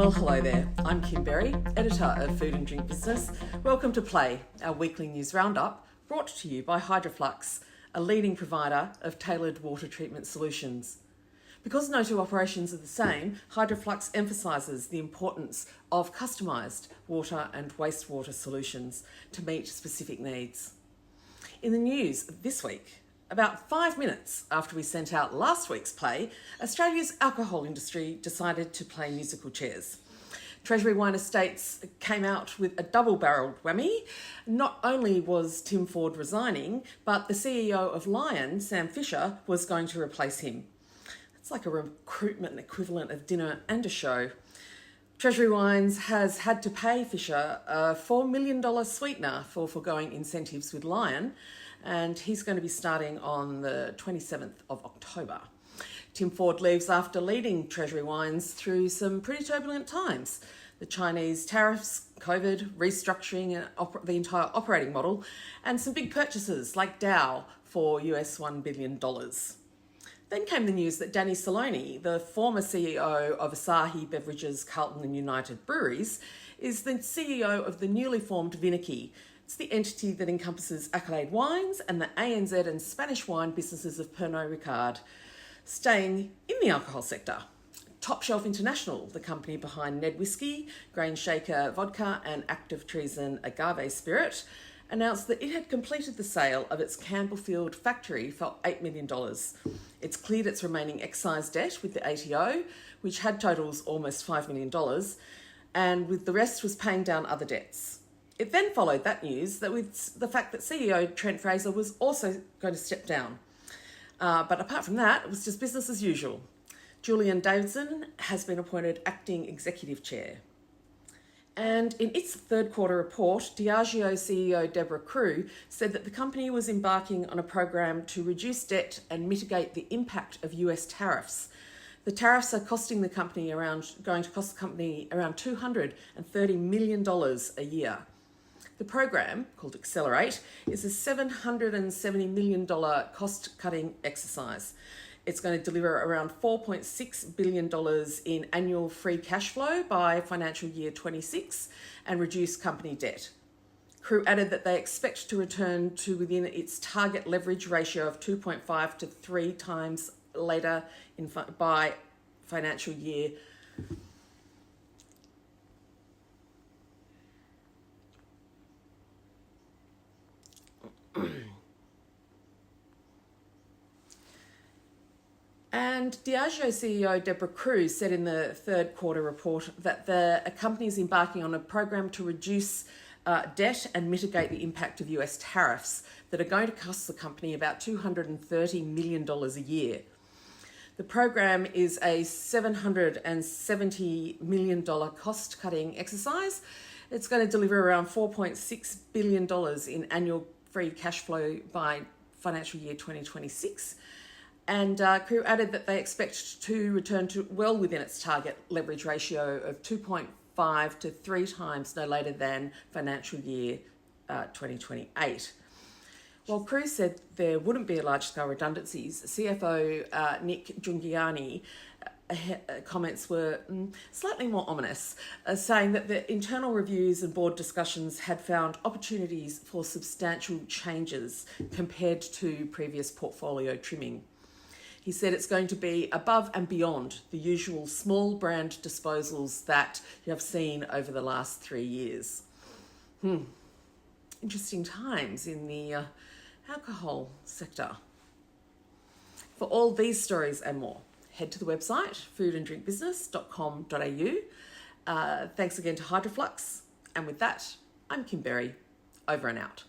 Well, hello there. I'm Kim Berry, editor of Food and Drink Business. Welcome to Play, our weekly news roundup, brought to you by Hydroflux, a leading provider of tailored water treatment solutions. Because no two operations are the same, Hydroflux emphasises the importance of customised water and wastewater solutions to meet specific needs. In the news this week, about 5 minutes after we sent out last week's play, Australia's alcohol industry decided to play musical chairs. Treasury Wine Estates came out with a double-barrelled whammy. Not only was Tim Ford resigning, but the CEO of Lion, Sam Fisher, was going to replace him. It's like a recruitment equivalent of dinner and a show. Treasury Wines has had to pay Fisher a $4 million sweetener for foregoing incentives with Lion, and he's going to be starting on the 27th of October. Tim Ford leaves after leading Treasury Wines through some pretty turbulent times. The Chinese tariffs, COVID, restructuring the entire operating model, and some big purchases like Dow for US $1 billion. Then came the news that Danny Saloni, the former CEO of Asahi Beverages, Carlton and United Breweries, is the CEO of the newly formed Vinarchy. It's the entity that encompasses Accolade Wines and the ANZ and Spanish wine businesses of Pernod Ricard. Staying in the alcohol sector, Top Shelf International, the company behind Ned Whiskey, Grain Shaker Vodka and Active Treason Agave Spirit, announced that it had completed the sale of its Campbellfield factory for $8 million. It's cleared its remaining excise debt with the ATO, which had totals almost $5 million, and with the rest was paying down other debts. It then followed that news that with the fact that CEO Trent Fraser was also going to step down. But apart from that, it was just business as usual. Julian Davidson has been appointed acting executive chair. And in its third quarter report, Diageo CEO Deborah Crew said that the company was embarking on a program to reduce debt and mitigate the impact of US tariffs. The tariffs are going to cost the company around $230 million a year. The program, called Accelerate, is a $770 million cost-cutting exercise. It's going to deliver around $4.6 billion in annual free cash flow by financial year 26 and reduce company debt. Crew added that they expect to return to within its target leverage ratio of 2.5 to 3 times later by financial year. And Diageo CEO Deborah Crew said in the third quarter report that the company is embarking on a program to reduce debt and mitigate the impact of US tariffs that are going to cost the company about $230 million a year. The program is a $770 million cost-cutting exercise. It's going to deliver around $4.6 billion in annual free cash flow by financial year 2026. And Crew added that they expect to return to well within its target leverage ratio of 2.5 to 3 times no later than financial year 2028. While Crew said there wouldn't be large-scale redundancies, CFO Nick Giungiani comments were slightly more ominous, saying that the internal reviews and board discussions had found opportunities for substantial changes compared to previous portfolio trimming. He said it's going to be above and beyond the usual small brand disposals that you have seen over the last 3 years. Interesting times in the alcohol sector. For all these stories and more, head to the website foodanddrinkbusiness.com.au. Thanks again to Hydroflux. And with that, I'm Kim Berry. Over and out.